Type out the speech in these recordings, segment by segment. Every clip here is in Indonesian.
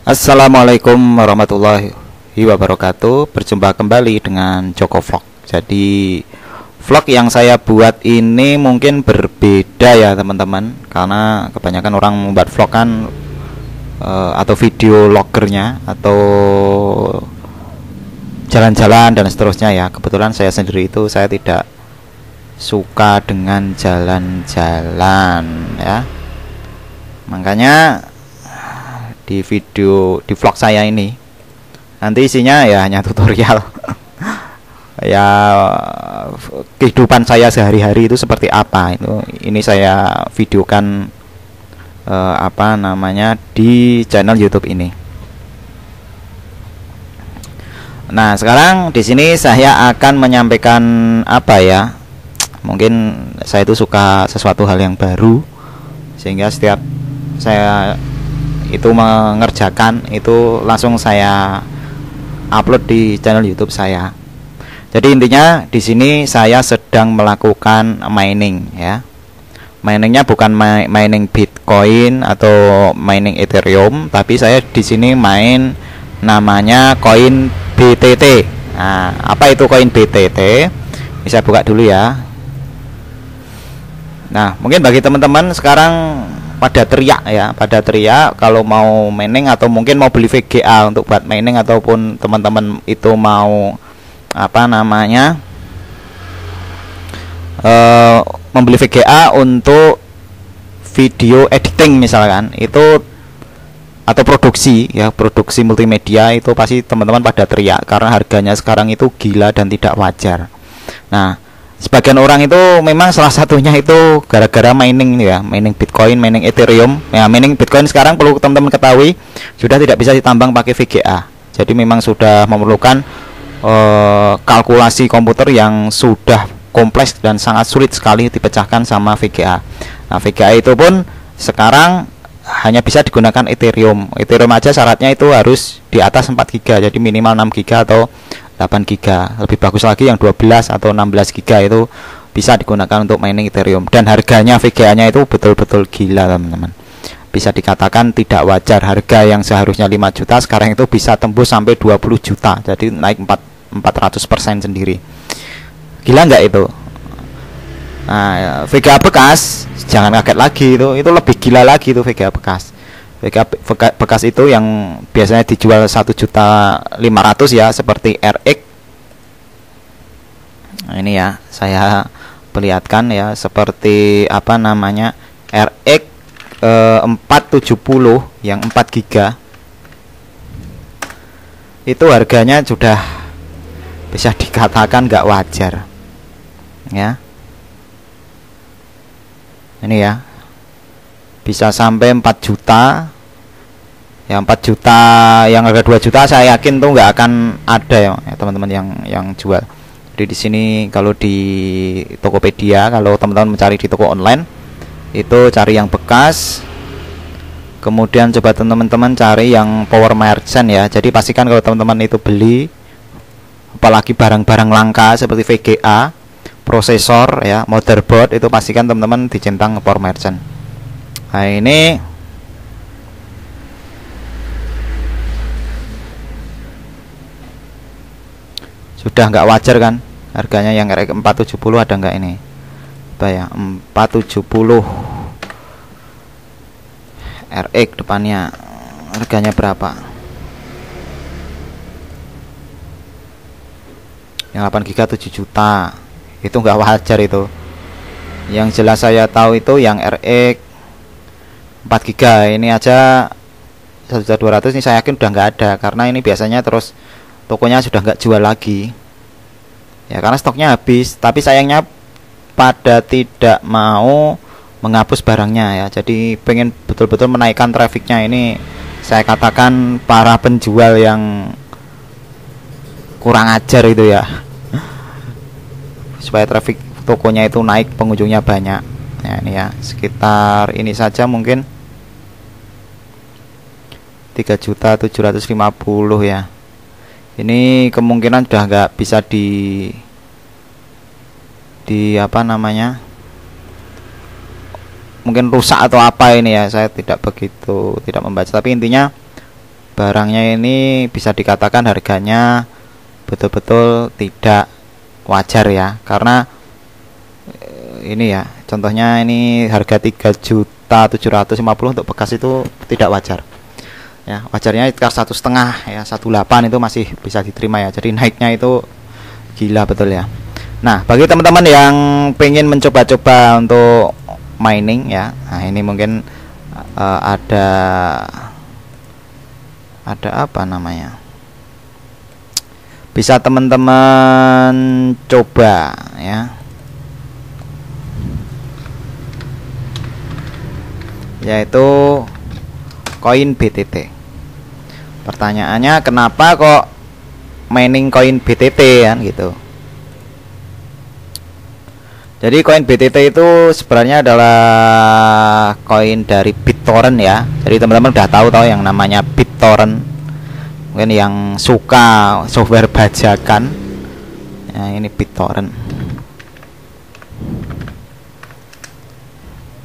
Assalamualaikum warahmatullahi wabarakatuh. Berjumpa kembali dengan Joko Vlog. Jadi vlog yang saya buat ini mungkin berbeda ya teman-teman, karena kebanyakan orang membuat vlog kan atau video loggernya atau jalan-jalan dan seterusnya ya. Kebetulan saya sendiri itu saya tidak suka dengan jalan-jalan ya. Makanya di vlog saya ini nanti isinya ya hanya tutorial ya, kehidupan saya sehari-hari itu seperti apa. Ini saya videokan di channel YouTube ini. Nah, sekarang di sini saya akan menyampaikan mungkin saya itu suka sesuatu hal yang baru, sehingga setiap saya itu mengerjakan itu langsung saya upload di channel YouTube saya. Jadi intinya di sini saya sedang melakukan mining ya. Miningnya bukan mining Bitcoin atau mining Ethereum, tapi saya di sini main namanya koin BTT. Nah, apa itu koin BTT? Bisa buka dulu ya. Nah, mungkin bagi teman-teman sekarang pada teriak kalau mau mining atau mungkin mau beli VGA untuk buat mining, ataupun teman-teman itu mau membeli VGA untuk video editing misalkan itu, atau produksi multimedia, itu pasti teman-teman pada teriak karena harganya sekarang itu gila dan tidak wajar. Nah, sebagian orang itu memang salah satunya itu gara-gara mining ya, mining Bitcoin, mining Ethereum. Ya, mining Bitcoin sekarang perlu teman-teman ketahui sudah tidak bisa ditambang pakai VGA. Jadi memang sudah memerlukan kalkulasi komputer yang sudah kompleks dan sangat sulit sekali dipecahkan sama VGA. Nah, VGA itu pun sekarang hanya bisa digunakan Ethereum. Ethereum aja syaratnya itu harus di atas 4 GB, jadi minimal 6 GB atau 8 GB. Lebih bagus lagi yang 12 atau 16 GB itu bisa digunakan untuk mining Ethereum. Dan harganya VGA-nya itu betul-betul gila teman-teman. Bisa dikatakan tidak wajar. Harga yang seharusnya 5 juta sekarang itu bisa tembus sampai 20 juta. Jadi naik 400% sendiri. Gila nggak itu? Nah, VGA bekas jangan kaget lagi, itu lebih gila lagi itu VGA bekas. VGA bekas itu yang biasanya dijual 1.500.000 ya, seperti RX. Nah, ini ya saya perlihatkan ya, seperti RX 470 yang 4 GB itu harganya sudah bisa dikatakan nggak wajar ya. Ini ya, bisa sampai 4 juta ya. 4 juta yang harga 2 juta saya yakin tuh nggak akan ada ya teman-teman yang jual. Jadi di sini kalau di Tokopedia, kalau teman-teman mencari di toko online itu cari yang bekas, kemudian coba teman-teman cari yang power merchant ya. Jadi pastikan kalau teman-teman itu beli apalagi barang-barang langka seperti VGA, prosesor ya, motherboard, itu pastikan teman-teman dicentang power merchant. Nah, ini sudah nggak wajar kan harganya. Yang RX 470 ada nggak ini? Apa ya, 470 RX depannya harganya berapa? Yang 8 GB 7 juta. Itu nggak wajar itu. Yang jelas saya tahu itu yang RX 4 GB ini aja 1.200.000 ini saya yakin udah nggak ada, karena ini biasanya terus tokonya sudah nggak jual lagi ya, karena stoknya habis. Tapi sayangnya pada tidak mau menghapus barangnya ya. Jadi pengen betul-betul menaikkan trafficnya. Ini saya katakan para penjual yang kurang ajar itu ya, supaya traffic tokonya itu naik, pengunjungnya banyak ya. Ini ya, sekitar ini saja mungkin 3.750.000 ya. Ini kemungkinan sudah nggak bisa di mungkin rusak atau apa ini ya, saya tidak membaca. Tapi intinya barangnya ini bisa dikatakan harganya betul-betul tidak wajar ya, karena ini ya contohnya ini harga 3.750.000 untuk bekas itu tidak wajar ya. Wajarnya sekitar 1,5 ya, 1,8 itu masih bisa diterima ya. Jadi naiknya itu gila betul ya. Nah, bagi teman-teman yang pengen mencoba-coba untuk mining ya, nah ini mungkin ada apa namanya, bisa teman-teman coba ya, yaitu koin BTT. Pertanyaannya, kenapa kok mining koin BTT kan gitu. Jadi koin BTT itu sebenarnya adalah koin dari BitTorrent ya. Jadi teman-teman udah tahu yang namanya BitTorrent. Mungkin yang suka software bajakan ya, ini BitTorrent.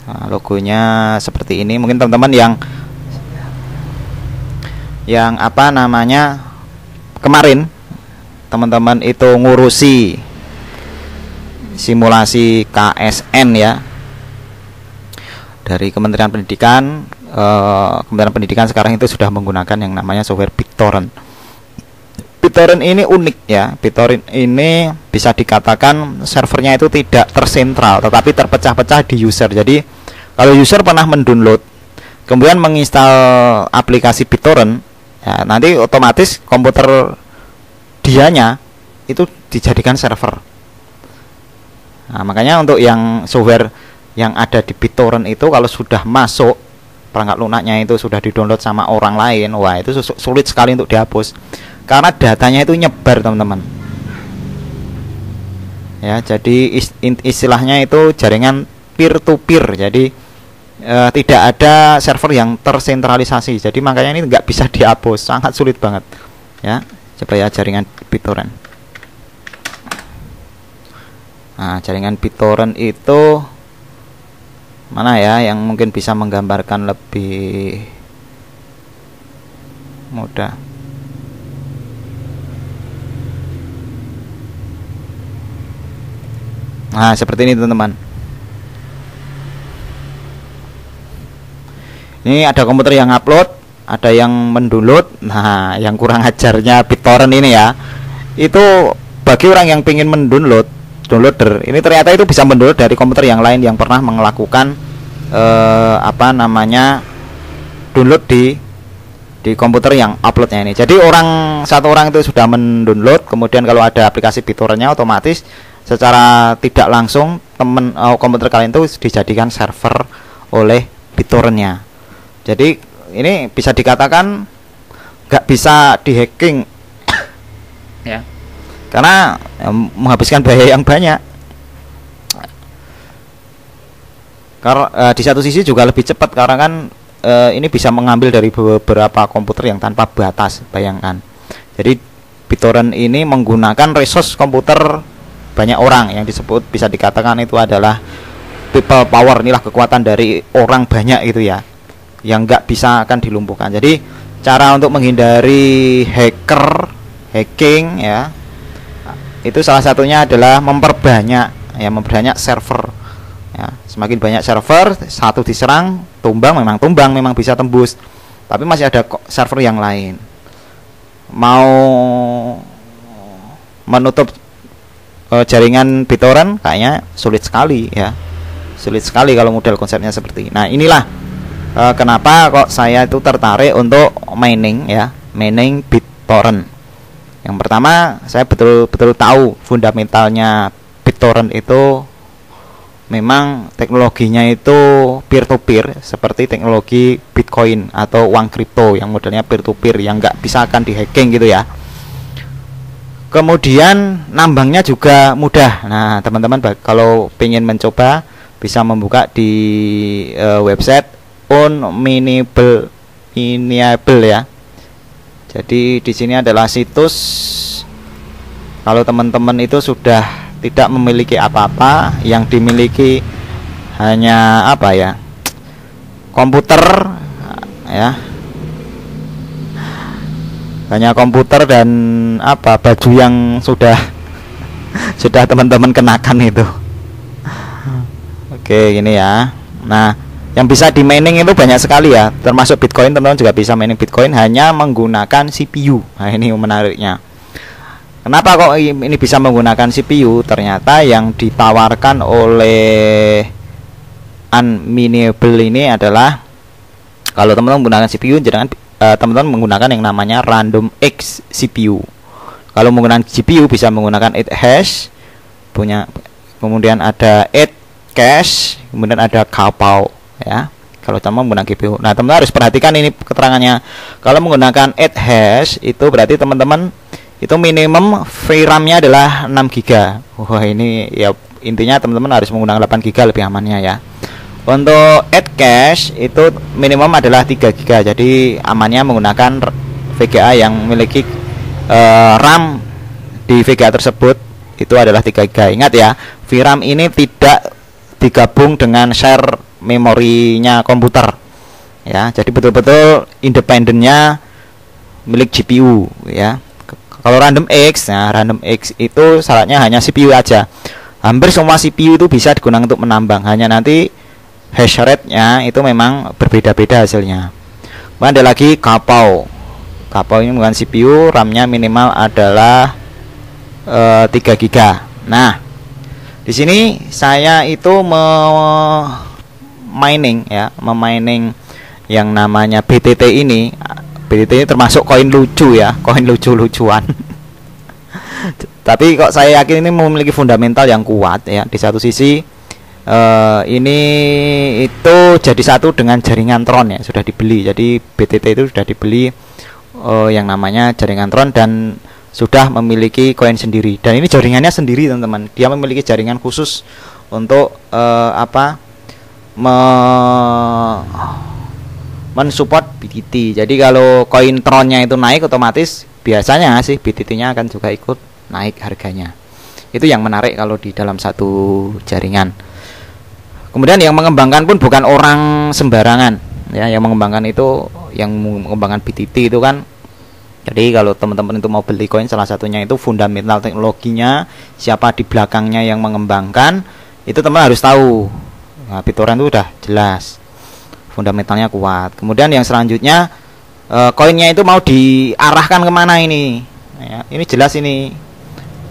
Nah, logonya seperti ini. Mungkin teman-teman yang apa namanya, kemarin teman-teman itu ngurusi simulasi KSN ya dari Kementerian Pendidikan. Kementerian Pendidikan sekarang itu sudah menggunakan yang namanya software BitTorrent. BitTorrent ini unik ya. BitTorrent ini bisa dikatakan servernya itu tidak tersentral, tetapi terpecah-pecah di user. Jadi kalau user pernah mendownload kemudian menginstal aplikasi BitTorrent ya, nanti otomatis komputer dianya itu dijadikan server. Nah, makanya untuk yang software yang ada di BitTorrent itu kalau sudah masuk perangkat lunaknya itu sudah didownload sama orang lain, wah itu sulit sekali untuk dihapus karena datanya itu nyebar teman-teman. Ya, jadi istilahnya itu jaringan peer to peer. Jadi tidak ada server yang tersentralisasi. Jadi makanya ini nggak bisa dihapus, sangat sulit banget. Ya, coba ya jaringan BitTorrent. Nah, jaringan BitTorrent itu mana ya yang mungkin bisa menggambarkan lebih mudah. Nah, seperti ini teman-teman. Ini ada komputer yang upload, ada yang mendownload. Nah, yang kurang ajarnya BitTorrent ini ya, itu bagi orang yang ingin downloader ini ternyata itu bisa mendownload dari komputer yang lain yang pernah melakukan apa namanya download di komputer yang uploadnya ini. Jadi satu orang itu sudah mendownload, kemudian kalau ada aplikasi BitTorrentnya otomatis secara tidak langsung komputer kalian itu dijadikan server oleh BitTorrentnya. Jadi ini bisa dikatakan nggak bisa dihacking ya, karena menghabiskan biaya yang banyak. Karena di satu sisi juga lebih cepat karena kan ini bisa mengambil dari beberapa komputer yang tanpa batas, bayangkan. Jadi BitTorrent ini menggunakan resource komputer banyak orang yang disebut bisa dikatakan itu adalah people power. Inilah kekuatan dari orang banyak itu ya, yang nggak bisa akan dilumpuhkan. Jadi cara untuk menghindari hacking ya, itu salah satunya adalah memperbanyak server ya. Semakin banyak server, satu diserang memang bisa tembus, tapi masih ada server yang lain. Mau menutup jaringan BitTorrent kayaknya sulit sekali ya, sulit sekali kalau model konsepnya seperti ini. Nah, inilah kenapa kok saya itu tertarik untuk mining BitTorrent. Yang pertama, saya betul-betul tahu fundamentalnya BitTorrent itu memang teknologinya itu peer to peer seperti teknologi Bitcoin atau uang kripto yang modelnya peer to peer yang nggak bisa akan dihacking gitu ya. Kemudian nambangnya juga mudah. Nah, teman-teman kalau pengen mencoba bisa membuka di website Unminable ya. Jadi di sini adalah situs. Kalau teman-teman itu sudah tidak memiliki apa-apa, yang dimiliki hanya komputer ya, hanya komputer dan apa baju yang sudah sudah teman-teman kenakan itu. Oke, gini ya. Nah, yang bisa di mining itu banyak sekali ya, termasuk Bitcoin. Teman-teman juga bisa mining Bitcoin hanya menggunakan CPU. Nah, ini menariknya. Kenapa kok ini bisa menggunakan CPU? Ternyata yang ditawarkan oleh Unminable ini adalah kalau teman-teman menggunakan CPU, jangan teman-teman menggunakan yang namanya Random X CPU. Kalau menggunakan GPU bisa menggunakan 8 hash, kemudian ada 8 cache, kemudian ada kapau ya. Kalau teman-teman menggunakan GPU. Nah, teman-teman harus perhatikan ini keterangannya. Kalau menggunakan 8 hash itu berarti teman-teman itu minimum VRAM-nya adalah 6 GB. Wah, ini ya intinya teman-teman harus menggunakan 8 GB lebih amannya ya. Untuk 8 cache itu minimum adalah 3 GB. Jadi amannya menggunakan VGA yang memiliki RAM di VGA tersebut itu adalah 3 GB. Ingat ya, VRAM ini tidak digabung dengan share memorinya komputer. Ya, jadi betul-betul independennya milik GPU ya. Kalau Random X, nah Random X itu syaratnya hanya CPU aja. Hampir semua CPU itu bisa digunakan untuk menambang. Hanya nanti hash rate-nya itu memang berbeda-beda hasilnya. Kemudian ada lagi kapau. Kapau ini bukan CPU, RAM-nya minimal adalah 3 GB. Nah, di sini saya itu memining yang namanya BTT ini. BTT ini termasuk koin lucu ya, koin lucu-lucuan. Tapi kok saya yakin ini memiliki fundamental yang kuat ya. Di satu sisi ini itu jadi satu dengan jaringan Tron ya, sudah dibeli. Jadi BTT itu sudah dibeli yang namanya jaringan Tron dan sudah memiliki koin sendiri. Dan ini jaringannya sendiri teman-teman. Dia memiliki jaringan khusus untuk mensupport BTT. Jadi kalau koin Tronnya itu naik, otomatis biasanya sih BTT-nya akan juga ikut naik harganya. Itu yang menarik kalau di dalam satu jaringan. Kemudian yang mengembangkan pun bukan orang sembarangan ya. Yang mengembangkan itu, yang mengembangkan BTT itu kan, jadi kalau teman-teman itu mau beli koin, salah satunya itu fundamental teknologinya, siapa di belakangnya yang mengembangkan, itu teman harus tahu. Nah, BitTorrent itu udah jelas, fundamentalnya kuat. Kemudian yang selanjutnya, koinnya itu mau diarahkan kemana ini ya, ini jelas ini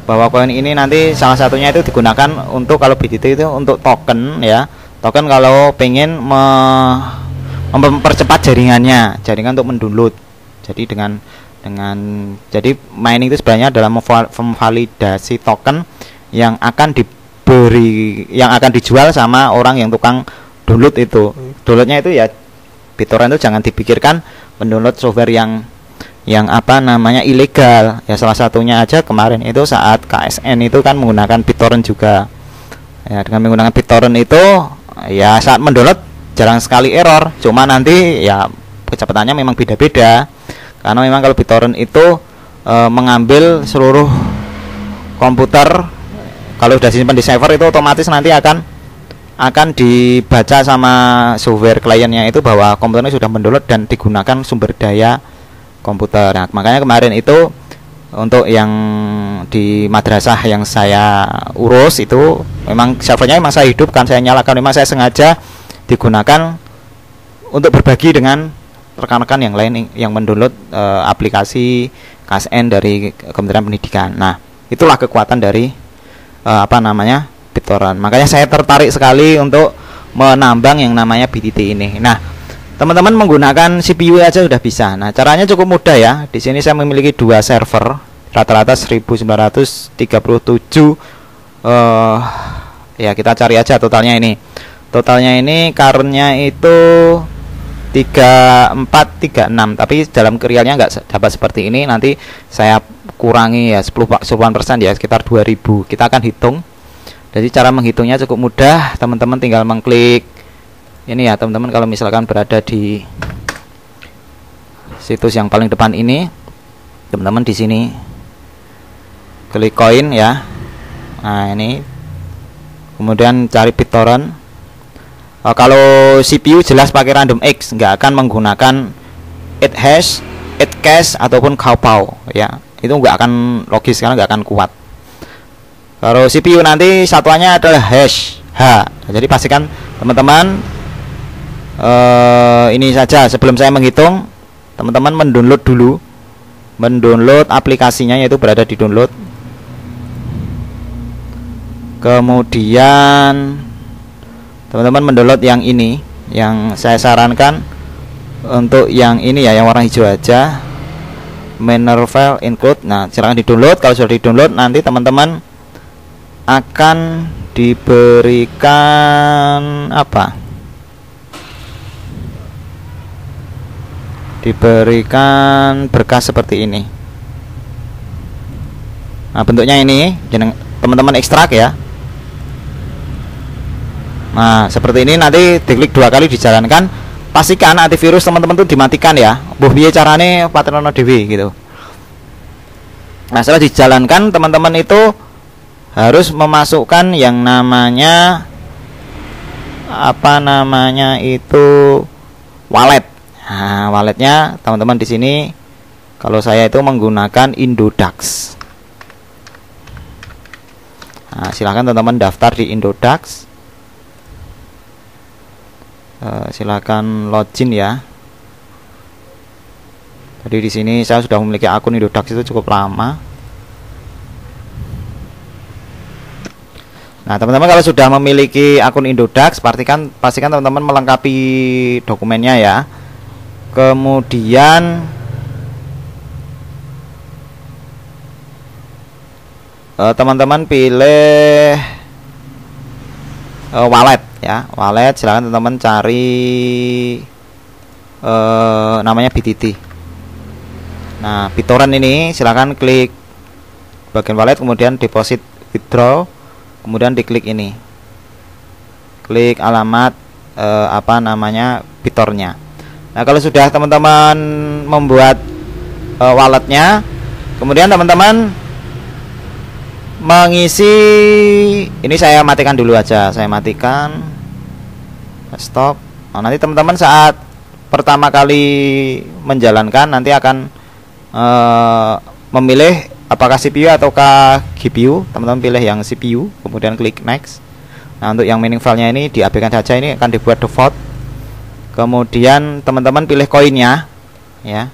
bahwa koin ini nanti salah satunya itu digunakan untuk, kalau BTT itu untuk token ya. Token kalau pengen mempercepat jaringan untuk mendownload. Jadi jadi mining itu sebenarnya adalah memvalidasi token yang akan dijual sama orang yang tukang download itu. Downloadnya itu ya BitTorrent itu jangan dipikirkan mendownload software yang ilegal ya. Salah satunya aja kemarin itu saat KSN itu kan menggunakan BitTorrent juga ya. Dengan menggunakan BitTorrent itu ya saat mendownload jarang sekali error, cuma nanti ya kecepatannya memang beda-beda karena memang kalau BitTorrent itu mengambil seluruh komputer. Kalau sudah disimpan di server itu otomatis nanti akan dibaca sama software kliennya itu bahwa komputernya sudah mendownload dan digunakan sumber daya komputer. Nah, makanya kemarin itu untuk yang di madrasah yang saya urus itu memang servernya memang saya hidupkan, saya nyalakan, memang saya sengaja digunakan untuk berbagi dengan rekan-rekan yang lain yang mendownload aplikasi KSN dari Kementerian Pendidikan. Nah, itulah kekuatan dari BitTorrent. Makanya saya tertarik sekali untuk menambang yang namanya BTT ini. Nah, teman-teman menggunakan CPU aja sudah bisa. Nah, caranya cukup mudah ya. Di sini saya memiliki 2 server, rata-rata 1937. Ya kita cari aja totalnya ini. Totalnya ini karenya itu 3436, tapi dalam realnya nggak dapat seperti ini. Nanti saya kurangi ya 10% ya, sekitar 2000. Kita akan hitung. Jadi cara menghitungnya cukup mudah. Teman-teman tinggal mengklik ini ya teman-teman. Kalau misalkan berada di situs yang paling depan ini, teman-teman di sini klik koin ya. Nah ini, kemudian cari BitTorrent. Kalau CPU jelas pakai Random X, nggak akan menggunakan 8 hash, cache ataupun Kaopao ya. Itu nggak akan logis karena nggak akan kuat. Kalau CPU nanti satuannya adalah hash H. Jadi pastikan teman-teman ini saja sebelum saya menghitung, teman-teman mendownload dulu, mendownload aplikasinya, yaitu berada di download. Kemudian teman-teman mendownload yang ini, yang saya sarankan untuk yang ini ya, yang warna hijau aja, Miner file include. Nah, silahkan di download. Kalau sudah di download, nanti teman-teman akan diberikan apa? Diberikan berkas seperti ini. Nah, bentuknya ini, teman-teman ekstrak ya. Nah, seperti ini, nanti diklik 2 kali dijalankan. Pastikan antivirus teman-teman tuh dimatikan ya. Buh piye carane paterno dhewe gitu. Nah, setelah dijalankan, teman-teman itu harus memasukkan yang namanya apa namanya itu wallet. Nah, walletnya teman-teman di sini, kalau saya itu menggunakan Indodax. Nah, silahkan teman-teman daftar di Indodax. Silakan login ya. Jadi di sini saya sudah memiliki akun Indodax itu cukup lama. Nah, teman-teman kalau sudah memiliki akun Indodax, pastikan teman-teman melengkapi dokumennya ya. Kemudian teman-teman pilih wallet ya, wallet. Silahkan teman-teman cari namanya BTT. Nah, BitTorrent ini silahkan klik bagian wallet, kemudian deposit withdraw, kemudian diklik ini, klik alamat apa namanya BitTorrent-nya. Nah, kalau sudah teman-teman membuat walletnya, kemudian teman-teman mengisi ini, saya matikan dulu aja, saya matikan, stop. Nah, nanti teman-teman saat pertama kali menjalankan nanti akan memilih apakah CPU ataukah GPU. Teman-teman pilih yang CPU, kemudian klik next. Nah, untuk yang mining file-nya ini diabaikan saja, ini akan dibuat default. Kemudian teman-teman pilih koinnya ya.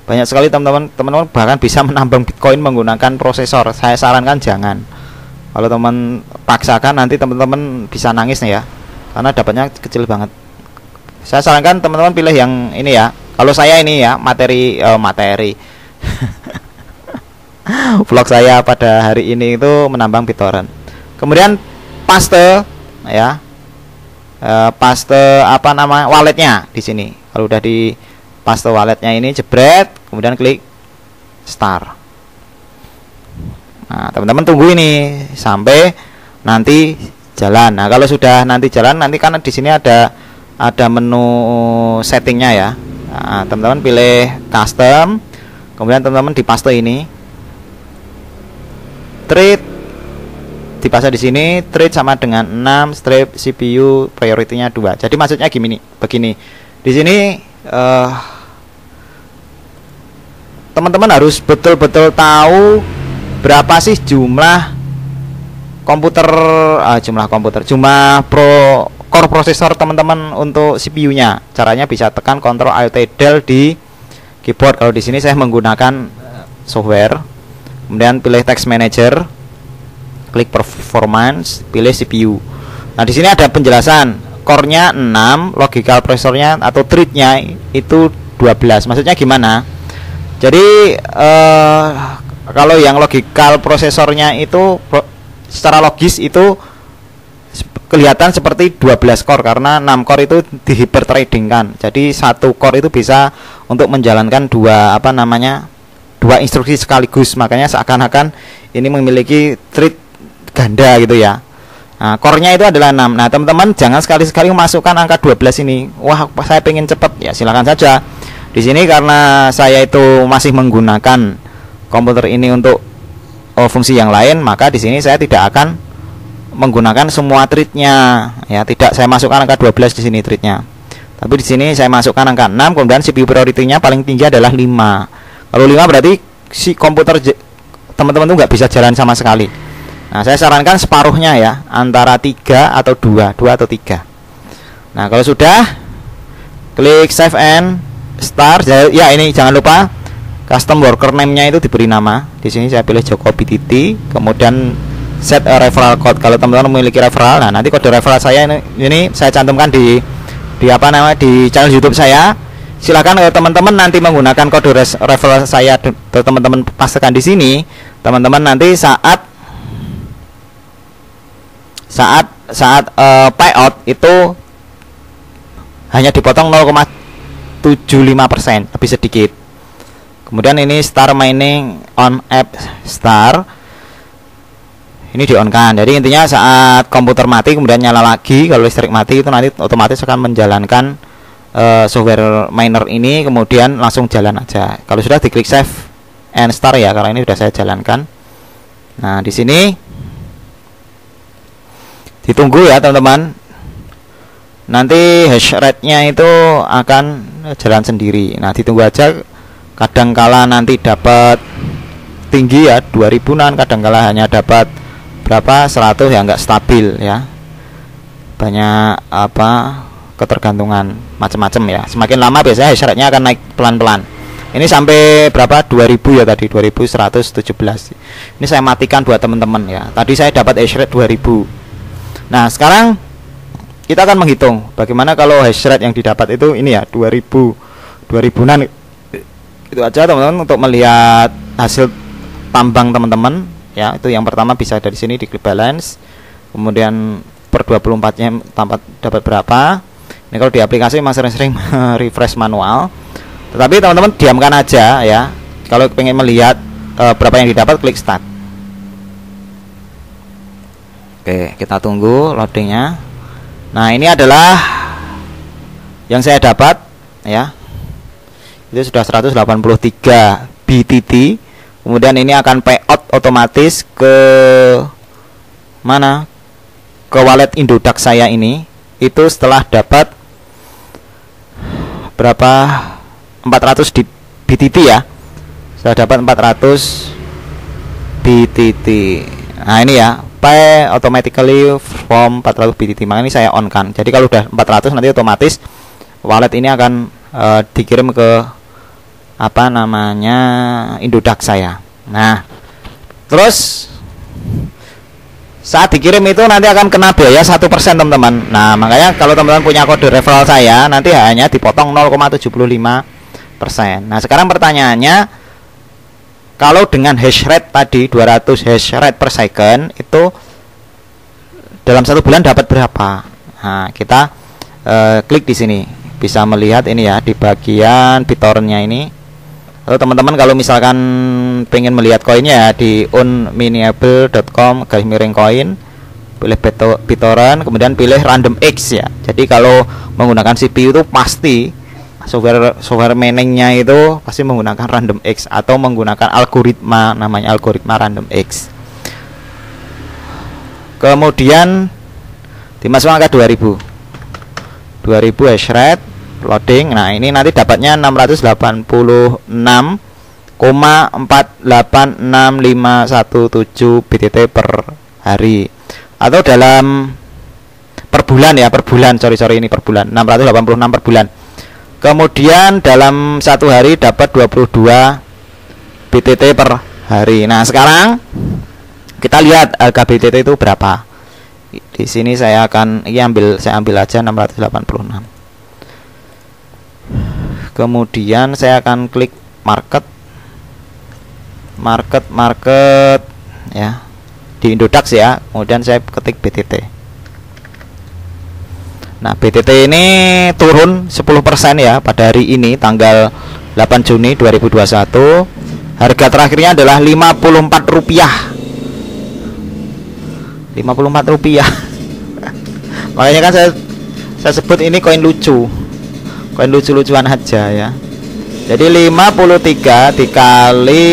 Banyak sekali teman-teman bahkan bisa menambang Bitcoin menggunakan prosesor. Saya sarankan jangan. Kalau teman paksakan nanti teman-teman bisa nangis nih ya, karena dapatnya kecil banget. Saya sarankan teman-teman pilih yang ini ya. Kalau saya ini ya, materi vlog saya pada hari ini itu menambang BitTorrent. Kemudian paste ya. Paste apa nama walletnya di sini. Kalau udah di paste walletnya ini, jebret, kemudian klik start. Nah, teman-teman tunggu ini sampai nanti jalan. Nah, kalau sudah nanti jalan, nanti kan di sini ada menu settingnya ya. Nah, teman-teman pilih custom, kemudian teman-teman di paste ini, trade dipaste di sini, trade sama dengan 6, strip CPU priority-nya 2. Jadi maksudnya begini. Di sini teman-teman harus betul-betul tahu berapa sih jumlah core prosesor teman-teman untuk CPU-nya. Caranya bisa tekan Ctrl Alt Del di keyboard. Kalau di sini saya menggunakan software. Kemudian pilih text manager, klik performance, pilih CPU. Nah, di sini ada penjelasan. Core-nya 6, logical prosesornya atau thread-nya itu 12. Maksudnya gimana? Jadi kalau yang logical prosesornya itu secara logis itu kelihatan seperti 12 core karena 6 core itu dihiperthreadingkan. Jadi satu core itu bisa untuk menjalankan dua instruksi sekaligus. Makanya seakan-akan ini memiliki thread ganda gitu ya. Nah, core-nya itu adalah 6. Nah, teman-teman jangan sekali-sekali memasukkan angka 12 ini. Wah, saya pengen cepet, ya silakan saja. Di sini karena saya itu masih menggunakan komputer ini untuk fungsi yang lain, maka di sini saya tidak akan menggunakan semua thread-nya ya, tidak saya masukkan angka 12 di sini thread-nya. Tapi di sini saya masukkan angka 6, kemudian CPU priority-nya paling tinggi adalah 5. Kalau 5 berarti si komputer teman-teman tuh nggak bisa jalan sama sekali. Nah, saya sarankan separuhnya ya, antara 3 atau 2 atau 3. Nah, kalau sudah, klik save and start. Ya, ini jangan lupa custom worker name-nya itu diberi nama. Di sini saya pilih Joko BTT, kemudian set a referral code. Kalau teman-teman memiliki referral, nah nanti kode referral saya ini saya cantumkan di apa namanya di channel YouTube saya. Silakan kalau teman-teman nanti menggunakan kode referral saya, teman-teman pastikan di sini. Teman-teman nanti saat payout itu hanya dipotong 0,75%, lebih sedikit. Kemudian ini start mining on app star, ini di on kan. Jadi intinya saat komputer mati kemudian nyala lagi, kalau listrik mati itu nanti otomatis akan menjalankan software miner ini, kemudian langsung jalan aja. Kalau sudah diklik save and start ya, karena ini sudah saya jalankan. Nah, di sini ditunggu ya teman-teman. Nanti hash rate-nya itu akan jalan sendiri. Nah, ditunggu aja. Kadangkala nanti dapat tinggi ya 2000-an, kadangkala hanya dapat berapa 100 ya, nggak stabil ya. Banyak ketergantungan macam-macam ya. Semakin lama biasanya hash rate-nya akan naik pelan-pelan. Ini sampai berapa? 2000 ya tadi, 2117. Ini saya matikan buat teman-teman ya. Tadi saya dapat hash rate 2000. Nah, sekarang kita akan menghitung bagaimana kalau hash rate yang didapat itu ini ya 2000-an. Itu aja teman-teman untuk melihat hasil tambang teman-teman ya. Itu yang pertama bisa dari sini di click balance, kemudian per 24-nya dapat berapa. Ini kalau di aplikasi memang sering-sering refresh manual, tetapi teman-teman diamkan aja ya. Kalau pengen melihat berapa yang didapat, klik start. Oke, kita tunggu loadingnya. Nah, ini adalah yang saya dapat ya. Itu sudah 183 BTT. Kemudian ini akan payout otomatis ke mana? Ke wallet Indodax saya ini. Itu setelah dapat berapa? 400 di BTT ya. Setelah dapat 400 BTT. Nah, ini ya, pay automatically from 400 BTT. Makanya ini saya on kan. Jadi kalau udah 400 nanti otomatis wallet ini akan dikirim ke Indodax saya. Nah, terus saat dikirim itu nanti akan kena biaya 1% teman-teman. Nah, makanya kalau teman-teman punya kode referral saya, nanti hanya dipotong 0,75%. Nah, sekarang pertanyaannya, kalau dengan hash rate tadi 200 hash rate per second itu dalam 1 bulan dapat berapa? Nah, kita klik di sini, bisa melihat ini ya di bagian BitTorrent-nya ini. Lalu teman-teman kalau misalkan pengen melihat koinnya ya, di unminiable.com/coin, pilih BitTorrent, kemudian pilih random X ya. Jadi kalau menggunakan CPU itu pasti software miningnya itu pasti menggunakan random X atau menggunakan algoritma, namanya algoritma random X. Kemudian dimasukkan angka 2000 hash rate loading. Nah, ini nanti dapatnya 686,486517 BTT per hari, atau dalam per bulan ya, per bulan, sorry ini per bulan, 686 per bulan. Kemudian dalam 1 hari dapat 22 BTT per hari. Nah, sekarang kita lihat harga BTT itu berapa. Di sini saya ambil aja 686. Kemudian saya akan klik market ya di Indodax ya. Kemudian saya ketik BTT. Nah, BTT ini turun 10% ya pada hari ini tanggal 8 Juni 2021. Harga terakhirnya adalah Rp54. Rp54. Makanya kan saya sebut ini koin lucu. Koin lucu-lucuan aja ya. Jadi 53 dikali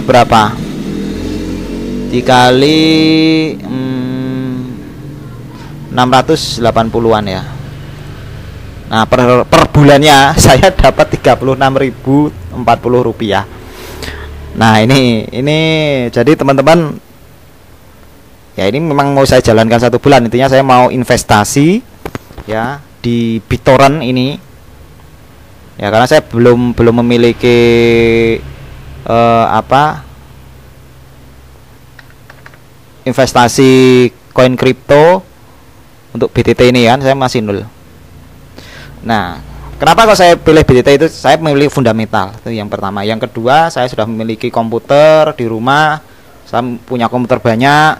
berapa? Dikali 680-an ya. Nah, per bulannya saya dapat 36.040 rupiah. Nah, ini jadi teman-teman, ya ini memang mau saya jalankan 1 bulan. Intinya saya mau investasi ya di BitTorrent ini. Ya karena saya belum memiliki investasi koin kripto untuk BTT ini kan, saya masih nol. Nah, kenapa kok saya pilih BTT itu? Saya memilih fundamental, itu yang pertama. Yang kedua, saya sudah memiliki komputer di rumah. Saya punya komputer banyak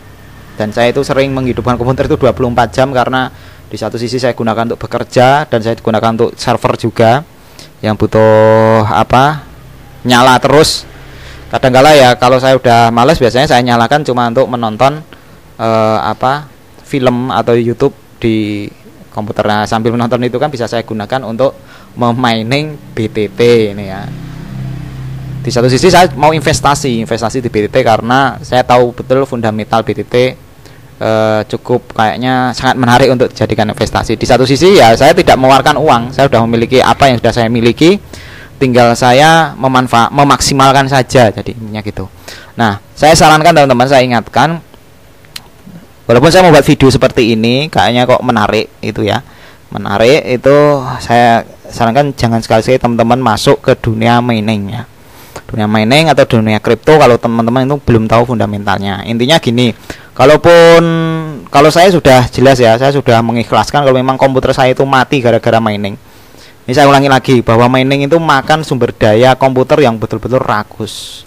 dan saya itu sering menghidupkan komputer itu 24 jam karena di satu sisi saya gunakan untuk bekerja dan saya gunakan untuk server juga yang butuh nyala terus. Kadang-kala ya kalau saya udah males, biasanya saya nyalakan cuma untuk menonton film atau YouTube di komputer. Nah, sambil menonton itu kan bisa saya gunakan untuk memining BTT ini ya. Di satu sisi saya mau investasi di BTT karena saya tahu betul fundamental BTT cukup kayaknya sangat menarik untuk dijadikan investasi. Di satu sisi ya saya tidak mengeluarkan uang, saya sudah memiliki apa yang sudah saya miliki, tinggal saya memaksimalkan saja, jadi intinya gitu. Nah, saya sarankan teman-teman, saya ingatkan, walaupun saya membuat video seperti ini kayaknya kok menarik itu ya, menarik itu, saya sarankan jangan sekali-sekali teman-teman masuk ke dunia mining ya, dunia mining atau dunia kripto kalau teman-teman itu belum tahu fundamentalnya. Intinya gini, kalau saya sudah jelas ya, saya sudah mengikhlaskan kalau memang komputer saya itu mati gara-gara mining. Ini saya ulangi lagi bahwa mining itu makan sumber daya komputer yang betul-betul ragus.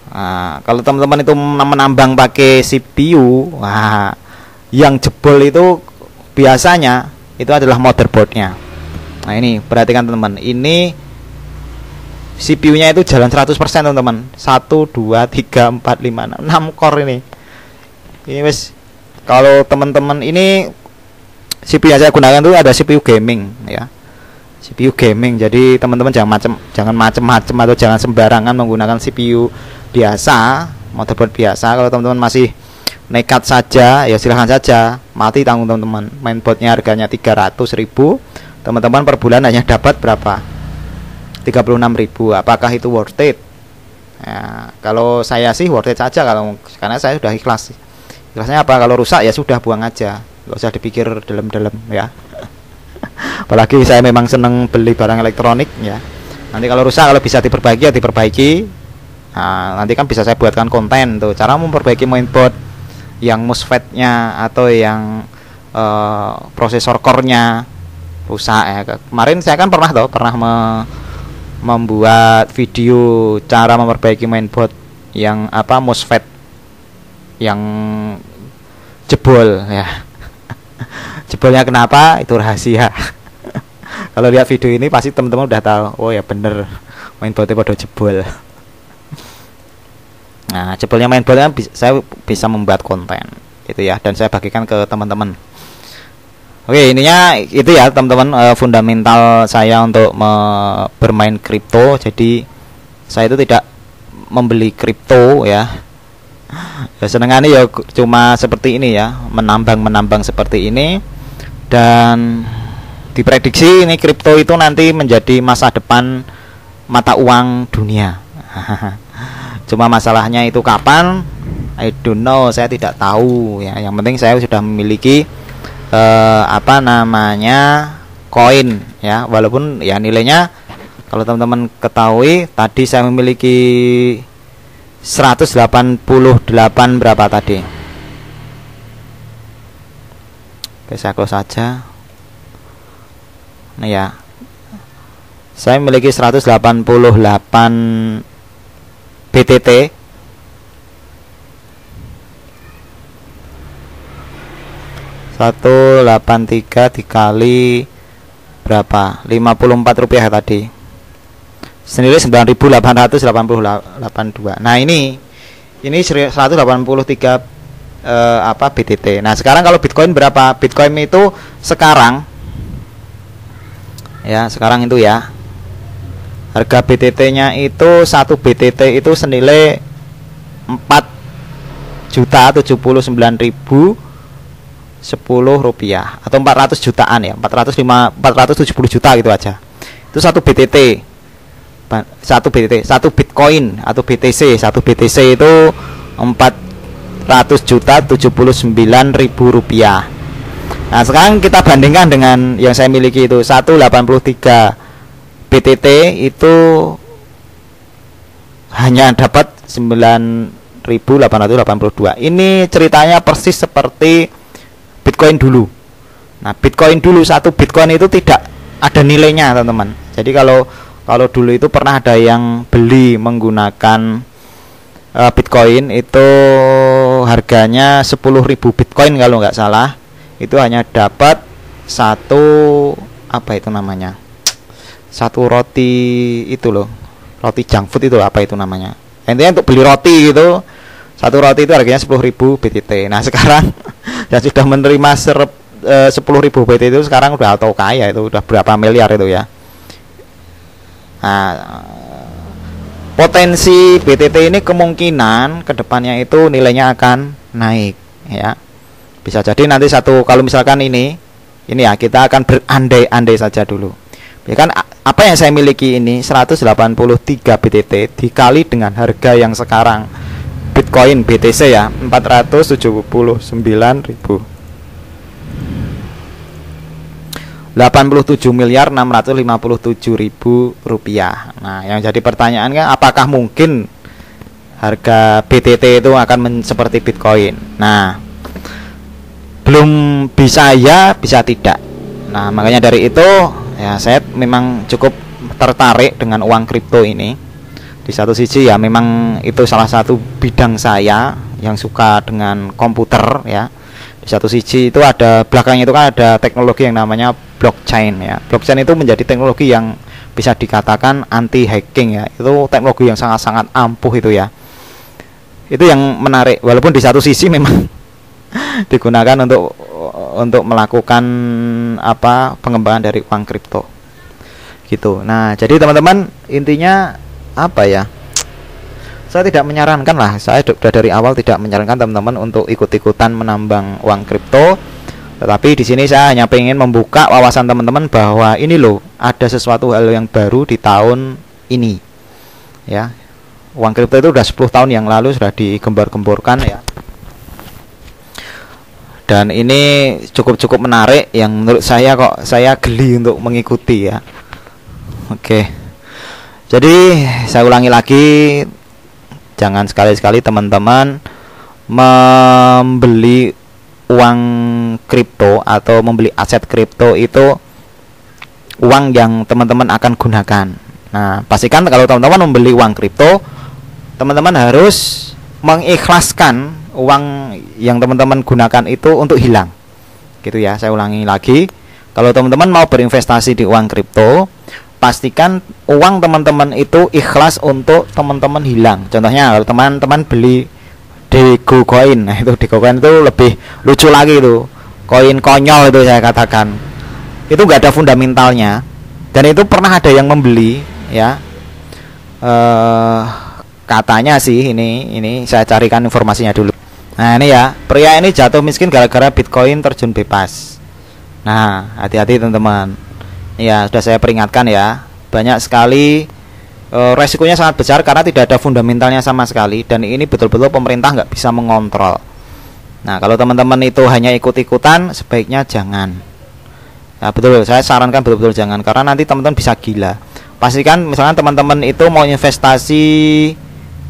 Nah, kalau teman-teman itu menambang pakai CPU, wah, yang jebol itu biasanya itu adalah motherboardnya. Nah, ini perhatikan teman-teman, ini CPU-nya itu jalan 100% teman-teman. 1, 2, 3, 4, 5, 6 core ini. Ini wes, kalau teman-teman ini CPU yang saya gunakan itu ada CPU gaming ya. CPU gaming. Jadi teman-teman jangan macem-macem atau jangan sembarangan menggunakan CPU biasa, motherboard biasa. Kalau teman-teman masih nekat saja, ya silahkan saja, mati tanggung teman-teman. Mainboardnya harganya 300.000, teman-teman per bulan hanya dapat berapa? 36.000. Apakah itu worth it? Ya, kalau saya sih worth it saja karena saya sudah ikhlas. Ikhlasnya apa? Kalau rusak ya sudah buang aja, nggak usah dipikir dalam-dalam ya. Apalagi saya memang seneng beli barang elektronik ya. Nanti kalau rusak, kalau bisa diperbaiki ya diperbaiki. Nah, nanti kan bisa saya buatkan konten tuh cara memperbaiki mainboard yang MOSFET-nya atau yang prosesor core-nya rusak ya. Kemarin saya kan pernah membuat video cara memperbaiki mainboard yang MOSFET yang jebol ya. Jebolnya kenapa? Itu rahasia. Kalau lihat video ini pasti teman-teman udah tahu. Oh ya bener, mainboardnya pada jebol. Nah, jebolnya mainboardnya saya bisa membuat konten itu ya, dan saya bagikan ke teman-teman. Oke, ininya itu ya teman-teman, fundamental saya untuk bermain kripto. Jadi saya itu tidak membeli kripto ya. Ya senengannya ya cuma seperti ini ya, menambang seperti ini. Dan diprediksi ini kripto itu nanti menjadi masa depan mata uang dunia. Cuma masalahnya itu kapan, I don't know, saya tidak tahu ya. Yang penting saya sudah memiliki koin ya, walaupun ya nilainya kalau teman-teman ketahui tadi saya memiliki 188 berapa tadi. Oke, saya close saja. Nah ya, saya memiliki 188 BTT. Satu 83 dikali berapa? 54 rupiah tadi. Senilai 9.882. Nah ini 183 BTT. Nah sekarang kalau Bitcoin berapa? Bitcoin itu sekarang itu ya, harga BTT nya itu 1 BTT itu senilai 4.079.999 rupiah atau 400 jutaan ya, 470 juta gitu aja. Itu satu BTT. Satu Bitcoin atau BTC. Satu BTC itu 400 juta 79.000 rupiah. Nah, sekarang kita bandingkan dengan yang saya miliki itu 183 BTT itu hanya dapat 9.882. Ini ceritanya persis seperti Bitcoin dulu. Nah, Bitcoin dulu, satu Bitcoin itu tidak ada nilainya, teman-teman. Jadi kalau dulu itu pernah ada yang beli menggunakan Bitcoin itu harganya 10.000 Bitcoin kalau nggak salah, itu hanya dapat satu apa itu namanya, satu roti itu loh, roti junk food itu apa itu namanya. Intinya untuk beli roti gitu, satu roti itu harganya 10.000 BTT. Nah sekarang yang sudah menerima 10.000 BTT itu sekarang udah atau kaya, itu udah berapa miliar itu ya. Nah, potensi BTT ini kemungkinan kedepannya itu nilainya akan naik ya. Bisa jadi nanti kalau misalkan ini ya, kita akan berandai-andai saja dulu. Ya kan apa yang saya miliki ini 183 BTT dikali dengan harga yang sekarang Bitcoin BTC ya 479.000, 87.657.000 rupiah. Nah, yang jadi pertanyaan kan, apakah mungkin harga BTT itu akan seperti Bitcoin? Nah, belum bisa ya, bisa tidak. Nah, makanya dari itu ya saya memang cukup tertarik dengan uang kripto ini. Di satu sisi ya memang itu salah satu bidang saya yang suka dengan komputer ya. Di satu sisi itu ada belakangnya itu kan ada teknologi yang namanya blockchain ya. Blockchain itu menjadi teknologi yang bisa dikatakan anti hacking ya. Itu teknologi yang sangat-sangat ampuh itu ya. Itu yang menarik, walaupun di satu sisi memang digunakan untuk melakukan pengembangan dari uang kripto gitu. Nah, jadi teman-teman intinya apa ya? Saya tidak menyarankan lah, saya sudah dari awal tidak menyarankan teman-teman untuk ikut-ikutan menambang uang kripto. Tetapi di sini saya hanya ingin membuka wawasan teman-teman bahwa ini loh, ada sesuatu hal yang baru di tahun ini. Ya. Uang kripto itu sudah 10 tahun yang lalu sudah digembar-gemborkan ya. Dan ini cukup menarik yang menurut saya geli untuk mengikuti ya. Oke. Jadi saya ulangi lagi, jangan sekali-sekali teman-teman membeli uang kripto atau membeli aset kripto itu uang yang teman-teman akan gunakan. Nah, pastikan kalau teman-teman membeli uang kripto, teman-teman harus mengikhlaskan uang yang teman-teman gunakan itu untuk hilang. Gitu ya, saya ulangi lagi. Kalau teman-teman mau berinvestasi di uang kripto, pastikan uang teman-teman itu ikhlas untuk teman-teman hilang. Contohnya kalau teman-teman beli Dogecoin, nah itu Dogecoin itu lebih lucu lagi itu, koin konyol itu saya katakan. Itu nggak ada fundamentalnya dan itu pernah ada yang membeli ya. Katanya sih ini saya carikan informasinya dulu. Nah ini ya, pria ini jatuh miskin gara-gara Bitcoin terjun bebas. Nah hati-hati teman-teman. Ya sudah saya peringatkan ya, banyak sekali resikonya sangat besar karena tidak ada fundamentalnya sama sekali. Dan ini betul-betul pemerintah nggak bisa mengontrol. Nah kalau teman-teman itu hanya ikut-ikutan, sebaiknya jangan. Nah betul, saya sarankan betul-betul jangan, karena nanti teman-teman bisa gila. Pastikan misalnya teman-teman itu mau investasi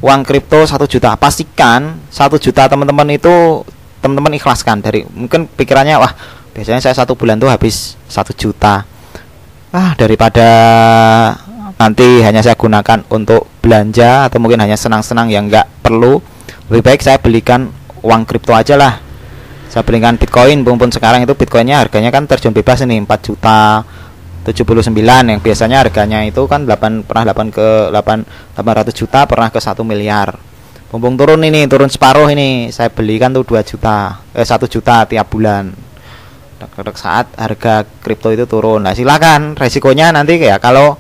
uang kripto 1 juta, pastikan 1 juta teman-teman itu teman-teman ikhlaskan. Dari mungkin pikirannya, wah biasanya saya 1 bulan tuh habis 1 juta, daripada nanti hanya saya gunakan untuk belanja atau mungkin hanya senang-senang yang nggak perlu, lebih baik saya belikan uang kripto aja lah. Saya belikan Bitcoin, mumpun sekarang itu Bitcoinnya harganya kan terjun bebas ini 4 juta 79, yang biasanya harganya itu kan 800 juta, pernah ke 1 miliar. Mumpung turun separuh ini, saya belikan tuh 1 juta tiap bulan. Saat harga kripto itu turun. Nah, silakan, resikonya nanti kayak kalau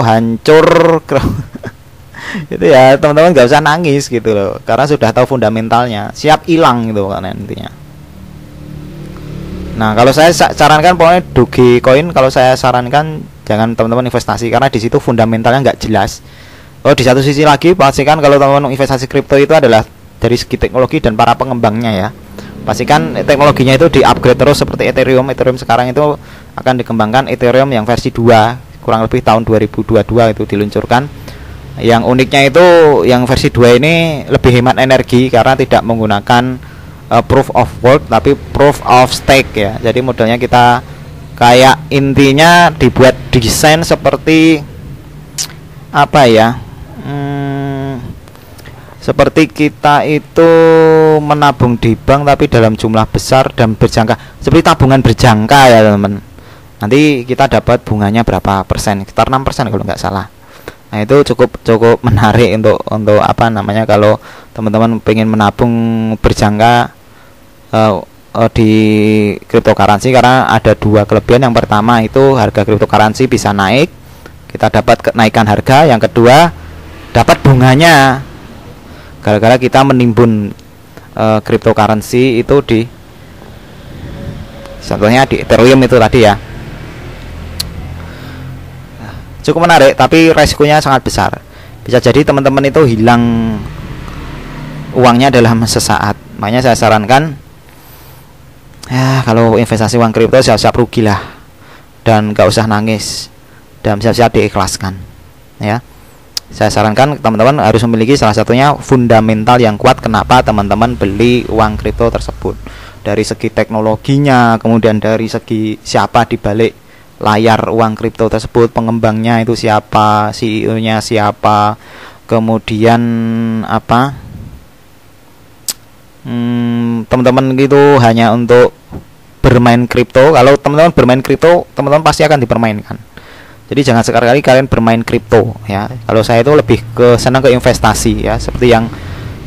hancur Itu ya teman-teman nggak usah nangis gitu loh, karena sudah tahu fundamentalnya, siap hilang gitu kan intinya. Nah kalau saya sarankan pokoknya Dogecoin, kalau saya sarankan jangan teman-teman investasi karena di situ fundamentalnya nggak jelas. Oh di satu sisi lagi pastikan kalau teman-teman investasi kripto itu adalah dari segi teknologi dan para pengembangnya ya. Pastikan teknologinya itu di-upgrade terus seperti Ethereum. Ethereum sekarang itu akan dikembangkan Ethereum yang versi 2, kurang lebih tahun 2022 itu diluncurkan. Yang uniknya itu yang versi 2 ini lebih hemat energi karena tidak menggunakan proof of work tapi proof of stake ya. Jadi modelnya kita kayak intinya dibuat desain seperti apa ya? Seperti kita itu menabung di bank tapi dalam jumlah besar dan berjangka, seperti tabungan berjangka ya teman-teman. Nanti kita dapat bunganya berapa persen, sekitar 6% kalau nggak salah. Nah itu cukup menarik untuk apa namanya, kalau teman-teman pengen menabung berjangka di cryptocurrency, karena ada dua kelebihan. Yang pertama itu harga cryptocurrency bisa naik, kita dapat kenaikan harga. Yang kedua dapat bunganya gara-gara kita menimbun cryptocurrency itu di, contohnya di Ethereum itu tadi ya. Cukup menarik tapi resikonya sangat besar. Bisa jadi teman-teman itu hilang uangnya dalam sesaat. Makanya saya sarankan ya kalau investasi uang kripto siap-siap rugi lah, dan gak usah nangis, dan siap-siap diikhlaskan ya. Saya sarankan teman-teman harus memiliki salah satunya fundamental yang kuat. Kenapa teman-teman beli uang kripto tersebut? Dari segi teknologinya, kemudian dari segi siapa di balik layar uang kripto tersebut, pengembangnya itu siapa, CEO-nya siapa, kemudian apa, teman-teman gitu hanya untuk bermain kripto. Kalau teman-teman bermain kripto, teman-teman pasti akan dipermainkan. Jadi jangan sekali-kali kalian bermain kripto ya. Kalau saya itu lebih senang ke investasi ya, seperti yang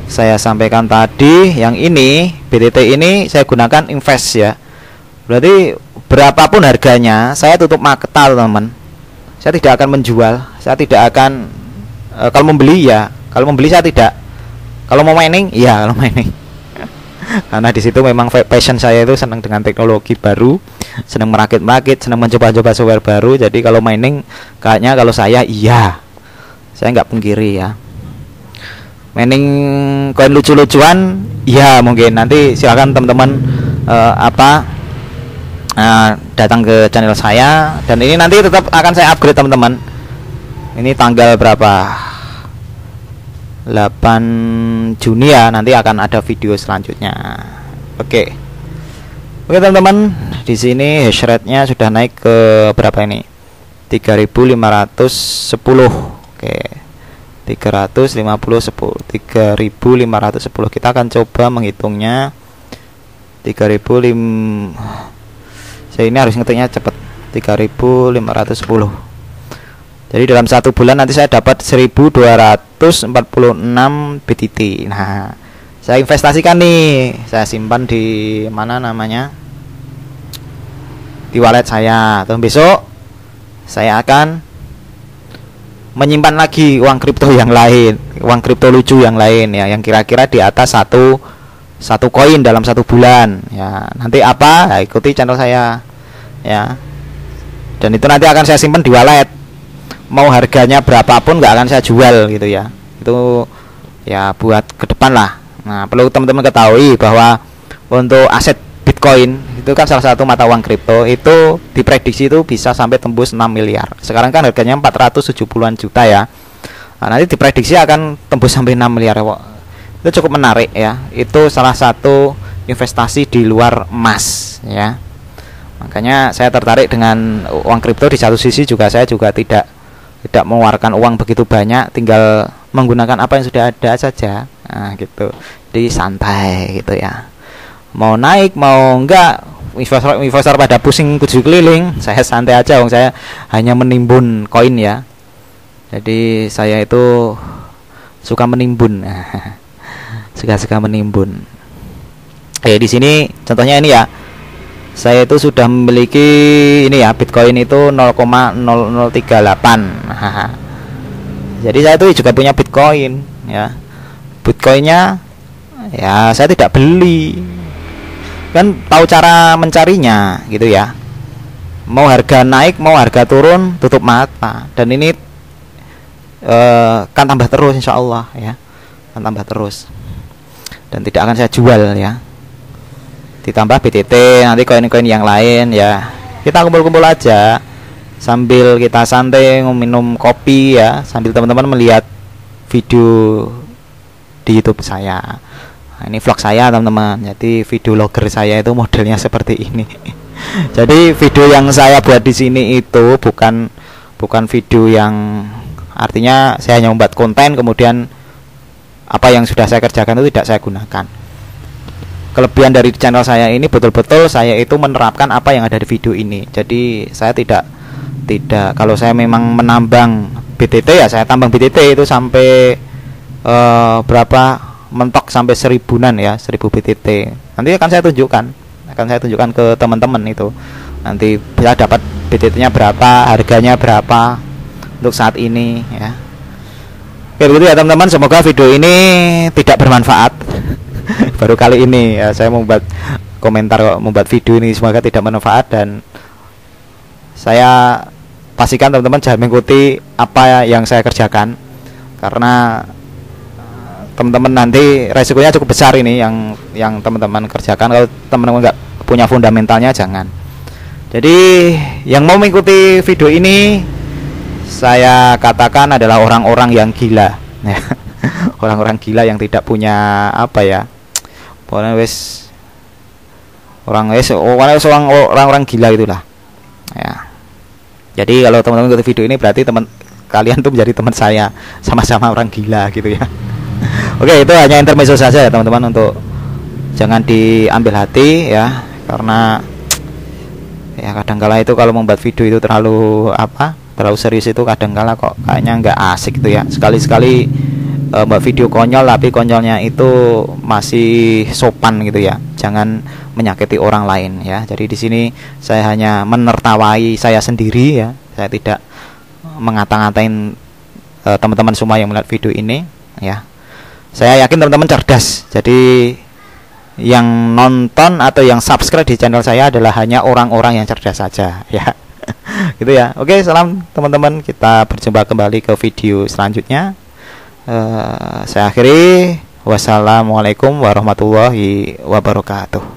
saya sampaikan tadi. Yang ini BTT ini saya gunakan invest ya. Berarti berapapun harganya saya tutup maktal teman-teman. Saya tidak akan menjual, saya tidak akan kalau membeli ya, kalau membeli saya tidak. Kalau mau mining ya, kalau mining. Karena di situ memang passion saya itu senang dengan teknologi baru, senang merakit-merakit, senang mencoba-coba software baru. Jadi kalau mining kayaknya kalau saya nggak pungkiri ya. Mining koin lucu-lucuan ya mungkin nanti silakan teman-teman datang ke channel saya, dan ini nanti tetap akan saya upgrade teman-teman. Ini tanggal berapa? 8 Juni ya, nanti akan ada video selanjutnya. Oke teman-teman, di sini hash rate-nya sudah naik ke berapa ini? 3.510. Oke. 3.510. Kita akan coba menghitungnya. 3.500. Saya ini harus ngetiknya cepat. 3.510. Jadi dalam 1 bulan nanti saya dapat 1.246 BTT. Nah, saya investasikan nih, saya simpan di mana namanya, di wallet saya. Terus besok saya akan menyimpan lagi uang kripto yang lain, uang kripto lucu yang lain ya, yang kira-kira di atas satu koin dalam 1 bulan ya. Nanti apa? Ya, ikuti channel saya ya. Dan itu nanti akan saya simpan di wallet. Mau harganya berapapun nggak akan saya jual gitu ya. Itu ya buat ke depan lah. Nah, perlu teman-teman ketahui bahwa untuk aset Bitcoin itu kan salah satu mata uang kripto, itu diprediksi itu bisa sampai tembus 6 miliar. Sekarang kan harganya 470-an juta ya. Nah, nanti diprediksi akan tembus sampai 6 miliar. Itu cukup menarik ya. Itu salah satu investasi di luar emas ya. Makanya saya tertarik dengan uang kripto. Di satu sisi juga saya juga tidak mengeluarkan uang begitu banyak, tinggal menggunakan apa yang sudah ada saja. Nah gitu, jadi santai gitu ya. Mau naik mau enggak, investor pada pusing 7 keliling, saya santai aja. Saya hanya menimbun koin ya. Jadi saya itu suka menimbun. Suka menimbun. Di sini contohnya ini ya. Saya itu sudah memiliki ini ya, Bitcoin itu 0,0038. Jadi saya tuh juga punya Bitcoin ya. Bitcoinnya ya saya tidak beli, kan tahu cara mencarinya gitu ya. Mau harga naik mau harga turun tutup mata, dan ini kan tambah terus insya Allah ya, kan tambah terus dan tidak akan saya jual ya. Ditambah BTT, nanti koin-koin yang lain ya, kita kumpul-kumpul aja sambil kita santai minum kopi ya, sambil teman-teman melihat video di YouTube saya. Nah, ini vlog saya teman-teman, jadi video logger saya itu modelnya seperti ini. Jadi video yang saya buat di sini itu bukan video yang artinya saya hanya membuat konten kemudian apa yang sudah saya kerjakan itu tidak saya gunakan. Kelebihan dari channel saya ini betul-betul saya itu menerapkan apa yang ada di video ini. Jadi saya tidak kalau saya memang menambang BTT ya saya tambang BTT itu sampai berapa mentok sampai 1000-an ya, 1000 BTT. Nanti akan saya tunjukkan ke teman-teman itu. Nanti bisa dapat BTT-nya berapa, harganya berapa untuk saat ini ya. Oke begitu ya teman-teman, semoga video ini tidak bermanfaat. Baru kali ini ya saya membuat komentar, membuat video ini, semoga tidak bermanfaat, dan saya pastikan teman-teman jangan mengikuti apa yang saya kerjakan karena teman-teman nanti resikonya cukup besar ini yang teman-teman kerjakan. Kalau teman-teman nggak punya fundamentalnya jangan. Jadi yang mau mengikuti video ini saya katakan adalah orang-orang yang gila ya. Orang-orang gila yang tidak punya apa ya, orang-orang gila itulah ya. Jadi kalau teman-teman mengikuti video ini berarti kalian tuh menjadi teman saya, sama-sama orang gila gitu ya. Oke, itu hanya intermezzo saja ya teman-teman, untuk jangan diambil hati ya, karena ya kadangkala itu kalau membuat video itu terlalu serius itu kadangkala kok kayaknya nggak asik gitu ya. Sekali-sekali buat video konyol tapi konyolnya itu masih sopan gitu ya, jangan menyakiti orang lain ya. Jadi di sini saya hanya menertawai saya sendiri ya, saya tidak mengata-ngatain teman-teman semua yang melihat video ini ya. Saya yakin teman-teman cerdas. Jadi yang nonton atau yang subscribe di channel saya adalah hanya orang-orang yang cerdas saja ya. Gitu ya. Oke, salam teman-teman. Kita berjumpa kembali ke video selanjutnya. Saya akhiri. Wassalamualaikum warahmatullahi wabarakatuh.